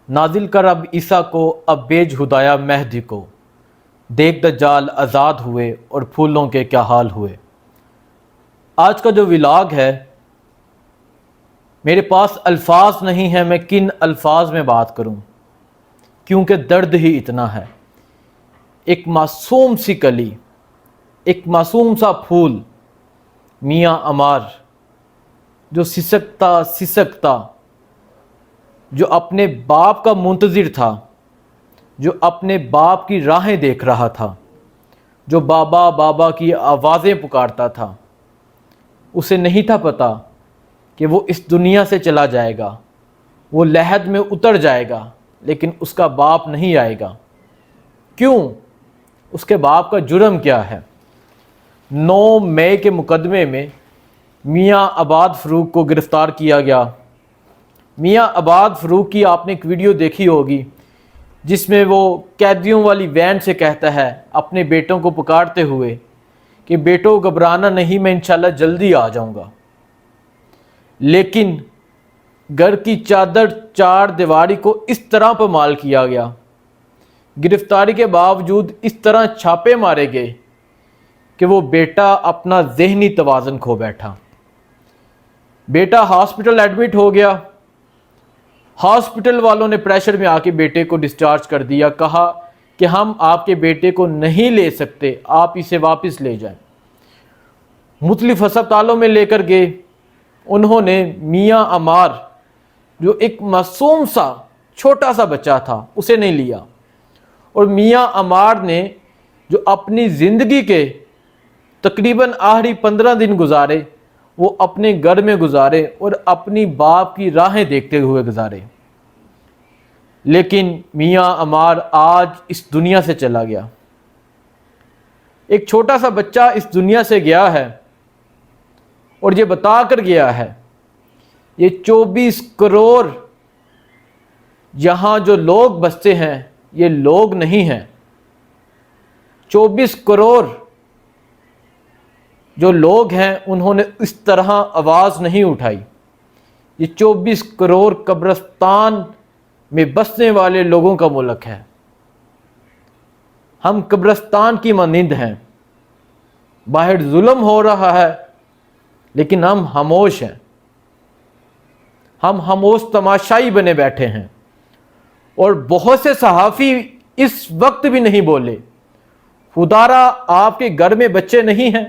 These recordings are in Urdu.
نازل کر اب عیسیٰ کو، اب بیج ہدایہ مہدی کو، دیکھ دجال آزاد ہوئے اور پھولوں کے کیا حال ہوئے۔ آج کا جو ولاگ ہے، میرے پاس الفاظ نہیں ہیں، میں کن الفاظ میں بات کروں، کیونکہ درد ہی اتنا ہے۔ ایک معصوم سی کلی، ایک معصوم سا پھول، میاں عمار، جو سسکتا جو اپنے باپ کا منتظر تھا، جو اپنے باپ کی راہیں دیکھ رہا تھا، جو بابا بابا کی آوازیں پکارتا تھا، اسے نہیں تھا پتا کہ وہ اس دنیا سے چلا جائے گا، وہ لحد میں اتر جائے گا، لیکن اس کا باپ نہیں آئے گا۔ کیوں؟ اس کے باپ کا جرم کیا ہے؟ 9 مئی کے مقدمے میں میاں عباد فروغ کو گرفتار کیا گیا۔ میاں عباد فروغ کی آپ نے ایک ویڈیو دیکھی ہوگی جس میں وہ قیدیوں والی وین سے کہتا ہے اپنے بیٹوں کو پکارتے ہوئے کہ بیٹوں گھبرانا نہیں، میں انشاءاللہ جلدی آ جاؤں گا۔ لیکن گھر کی چادر چار دیواری کو اس طرح پامال کیا گیا، گرفتاری کے باوجود اس طرح چھاپے مارے گئے کہ وہ بیٹا اپنا ذہنی توازن کھو بیٹھا۔ بیٹا ہاسپٹل ایڈمٹ ہو گیا، ہاسپٹل والوں نے پریشر میں آ کے بیٹے کو ڈسچارج کر دیا، کہا کہ ہم آپ کے بیٹے کو نہیں لے سکتے، آپ اسے واپس لے جائیں۔ مختلف ہسپتالوں میں لے کر گئے، انہوں نے میاں عمار جو ایک معصوم سا چھوٹا سا بچہ تھا اسے نہیں لیا، اور میاں عمار نے جو اپنی زندگی کے تقریباً آخری 15 دن گزارے وہ اپنے گھر میں گزارے اور اپنی باپ کی راہیں دیکھتے ہوئے گزارے۔ لیکن میاں عمار آج اس دنیا سے چلا گیا۔ ایک چھوٹا سا بچہ اس دنیا سے گیا ہے اور یہ بتا کر گیا ہے، یہ 24 کروڑ یہاں جو لوگ بستے ہیں یہ لوگ نہیں ہیں۔ 24 کروڑ جو لوگ ہیں انہوں نے اس طرح آواز نہیں اٹھائی۔ یہ 24 کروڑ قبرستان میں بسنے والے لوگوں کا ملک ہے۔ ہم قبرستان کی مانند ہیں، باہر ظلم ہو رہا ہے لیکن ہم خاموش ہیں، ہم خاموش تماشائی بنے بیٹھے ہیں، اور بہت سے صحافی اس وقت بھی نہیں بولے۔ خدارا آپ کے گھر میں بچے نہیں ہیں؟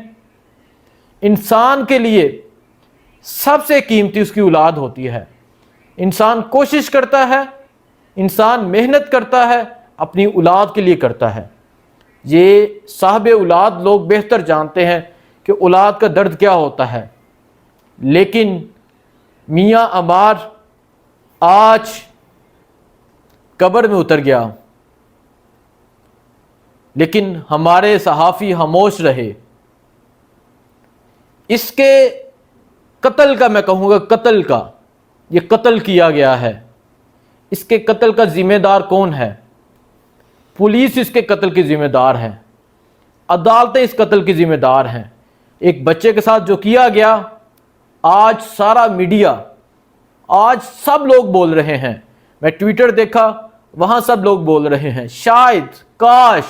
انسان کے لیے سب سے قیمتی اس کی اولاد ہوتی ہے۔ انسان کوشش کرتا ہے، انسان محنت کرتا ہے، اپنی اولاد کے لیے کرتا ہے۔ یہ صاحب اولاد لوگ بہتر جانتے ہیں کہ اولاد کا درد کیا ہوتا ہے۔ لیکن میاں عمار آج قبر میں اتر گیا، لیکن ہمارے صحافی خاموش رہے۔ اس کے قتل کا میں کہوں گا قتل کا، یہ قتل کیا گیا ہے۔ اس کے قتل کا ذمہ دار کون ہے؟ پولیس اس کے قتل کی ذمہ دار ہے، عدالتیں اس قتل کی ذمہ دار ہیں۔ ایک بچے کے ساتھ جو کیا گیا، آج سارا میڈیا، آج سب لوگ بول رہے ہیں۔ میں ٹویٹر دیکھا، وہاں سب لوگ بول رہے ہیں شاید کاش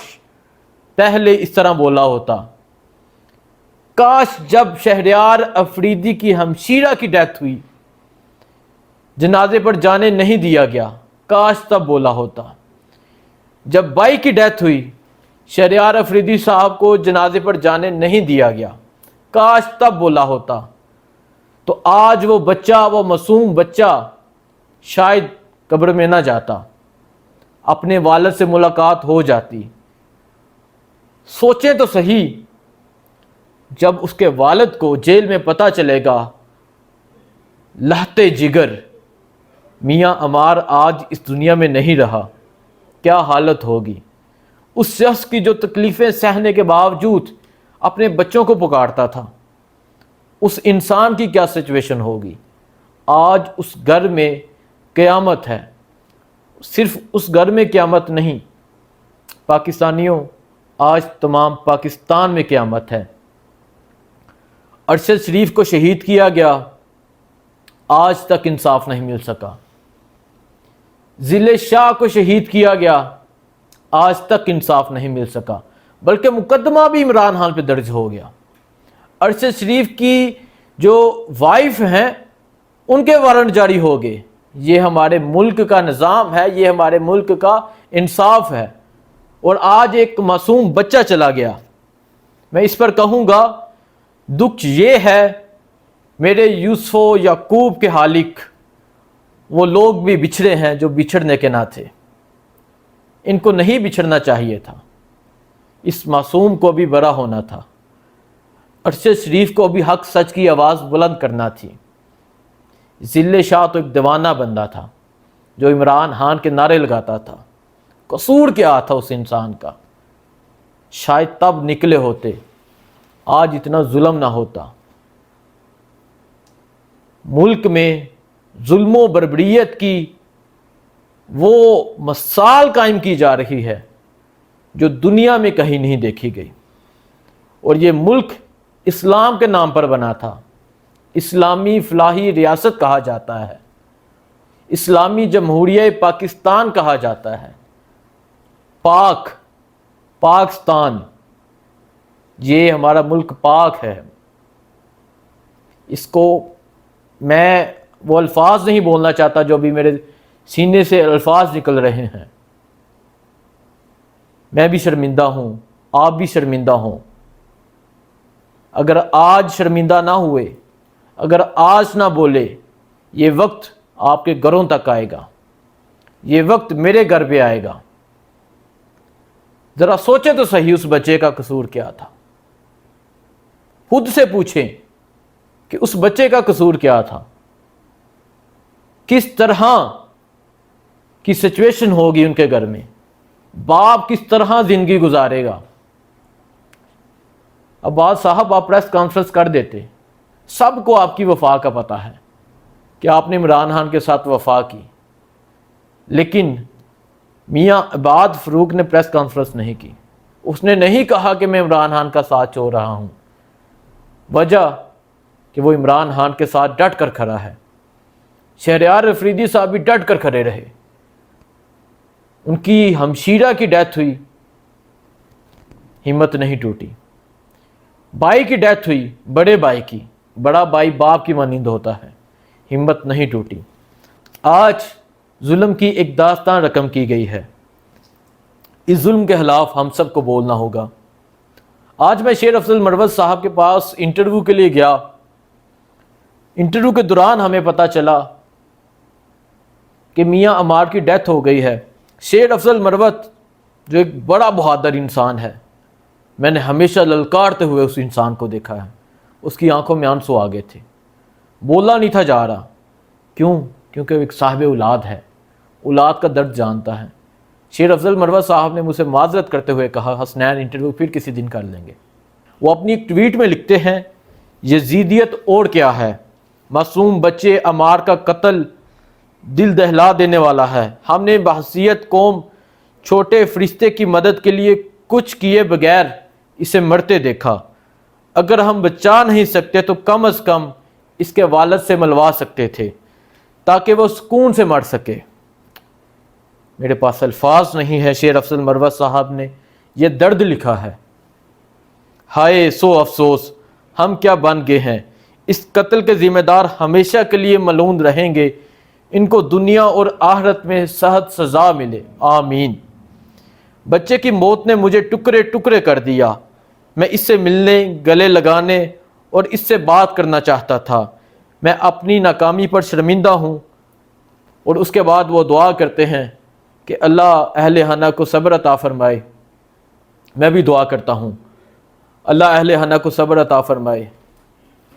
پہلے اس طرح بولا ہوتا، کاش جب شہریار افریدی کی ہمشیرہ کی ڈیتھ ہوئی، جنازے پر جانے نہیں دیا گیا، کاش تب بولا ہوتا۔ جب بائی کی ڈیتھ ہوئی، شہریار افریدی صاحب کو جنازے پر جانے نہیں دیا گیا، کاش تب بولا ہوتا، تو آج وہ بچہ، وہ معصوم بچہ شاید قبر میں نہ جاتا، اپنے والد سے ملاقات ہو جاتی۔ سوچیں تو صحیح، جب اس کے والد کو جیل میں پتہ چلے گا، لہتے جگر میاں عمار آج اس دنیا میں نہیں رہا، کیا حالت ہوگی؟ اس شخص کی جو تکلیفیں سہنے کے باوجود اپنے بچوں کو پکارتا تھا، اس انسان کی کیا سچویشن ہوگی؟ آج اس گھر میں قیامت ہے۔ صرف اس گھر میں قیامت نہیں، پاکستانیوں، آج تمام پاکستان میں قیامت ہے۔ ارشد شریف کو شہید کیا گیا، آج تک انصاف نہیں مل سکا۔ ضلع شاہ کو شہید کیا گیا، آج تک انصاف نہیں مل سکا، بلکہ مقدمہ بھی عمران خان پہ درج ہو گیا۔ ارشد شریف کی جو وائف ہیں ان کے وارنٹ جاری ہو گئے۔ یہ ہمارے ملک کا نظام ہے، یہ ہمارے ملک کا انصاف ہے۔ اور آج ایک معصوم بچہ چلا گیا۔ میں اس پر کہوں گا دکھ یہ ہے، میرے یوسف و یعقوب کے خالق وہ لوگ بھی بچھڑے ہیں جو بچھڑنے کے نہ تھے، ان کو نہیں بچھڑنا چاہیے تھا، اس معصوم کو بھی بڑا ہونا تھا، ارشد شریف کو بھی حق سچ کی آواز بلند کرنا تھی۔ ضلع شاہ تو ایک دیوانہ بندہ تھا جو عمران خان کے نعرے لگاتا تھا۔ قصور کیا تھا اس انسان کا؟ شاید تب نکلے ہوتے، آج اتنا ظلم نہ ہوتا۔ ملک میں ظلم و بربریت کی وہ مثال قائم کی جا رہی ہے جو دنیا میں کہیں نہیں دیکھی گئی۔ اور یہ ملک اسلام کے نام پر بنا تھا، اسلامی فلاحی ریاست کہا جاتا ہے، اسلامی جمہوریہ پاکستان کہا جاتا ہے، پاکستان، یہ ہمارا ملک پاک ہے۔ اس کو میں وہ الفاظ نہیں بولنا چاہتا جو بھی میرے سینے سے الفاظ نکل رہے ہیں۔ میں بھی شرمندہ ہوں، آپ بھی شرمندہ ہوں۔ اگر آج شرمندہ نہ ہوئے، اگر آج نہ بولے، یہ وقت آپ کے گھروں تک آئے گا، یہ وقت میرے گھر پہ آئے گا۔ ذرا سوچیں تو صحیح، اس بچے کا قصور کیا تھا؟ خود سے پوچھیں کہ اس بچے کا قصور کیا تھا؟ کس طرح کی سچویشن ہوگی ان کے گھر میں؟ باپ کس طرح زندگی گزارے گا؟ عباس صاحب آپ پریس کانفرنس کر دیتے، سب کو آپ کی وفا کا پتہ ہے کہ آپ نے عمران خان کے ساتھ وفا کی، لیکن میاں عباد فروق نے پریس کانفرنس نہیں کی۔ اس نے نہیں کہا کہ میں عمران خان کا ساتھ چھوڑ رہا ہوں، وجہ کہ وہ عمران خان کے ساتھ ڈٹ کر کھڑا ہے۔ شہریار افریدی صاحب بھی ڈٹ کر کھڑے رہے، ان کی ہمشیرہ کی ڈیتھ ہوئی، ہمت نہیں ٹوٹی۔ بھائی کی ڈیتھ ہوئی، بڑے بھائی کی، بڑا بھائی باپ کی مانند ہوتا ہے، ہمت نہیں ٹوٹی۔ آج ظلم کی ایک داستان رقم کی گئی ہے، اس ظلم کے خلاف ہم سب کو بولنا ہوگا۔ آج میں شیر افضل مروت صاحب کے پاس انٹرویو کے لیے گیا۔ انٹرویو کے دوران ہمیں پتہ چلا کہ میاں عمار کی ڈیتھ ہو گئی ہے۔ شیر افضل مروت جو ایک بڑا بہادر انسان ہے، میں نے ہمیشہ للکارتے ہوئے اس انسان کو دیکھا ہے، اس کی آنکھوں میں آنسو آ گئے تھے، بولا نہیں تھا جا رہا۔ کیوں؟ کیونکہ وہ ایک صاحب اولاد ہے، اولاد کا درد جانتا ہے۔ شیر افضل مروت صاحب نے مجھ سے معذرت کرتے ہوئے کہا حسنین انٹرویو پھر کسی دن کر لیں گے۔ وہ اپنی ایک ٹویٹ میں لکھتے ہیں، یزیدیت اور کیا ہے، معصوم بچے عمار کا قتل دل دہلا دینے والا ہے۔ ہم نے بحیثیت قوم چھوٹے فرشتے کی مدد کے لیے کچھ کیے بغیر اسے مرتے دیکھا۔ اگر ہم بچا نہیں سکتے تو کم از کم اس کے والد سے ملوا سکتے تھے تاکہ وہ سکون سے مر سکے۔ میرے پاس الفاظ نہیں ہے، شیر افضل مروت صاحب نے یہ درد لکھا ہے۔ ہائے سو افسوس، ہم کیا بن گئے ہیں۔ اس قتل کے ذمہ دار ہمیشہ کے لیے ملعون رہیں گے، ان کو دنیا اور آخرت میں سخت سزا ملے، آمین۔ بچے کی موت نے مجھے ٹکڑے ٹکڑے کر دیا۔ میں اس سے ملنے، گلے لگانے اور اس سے بات کرنا چاہتا تھا۔ میں اپنی ناکامی پر شرمندہ ہوں۔ اور اس کے بعد وہ دعا کرتے ہیں کہ اللہ اہل خانہ کو صبر عطا فرمائے۔ میں بھی دعا کرتا ہوں اللہ اہل خانہ کو صبر عطا فرمائے۔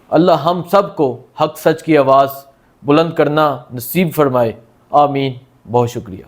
اللہ ہم سب کو حق سچ کی آواز بلند کرنا نصیب فرمائے، آمین۔ بہت شکریہ۔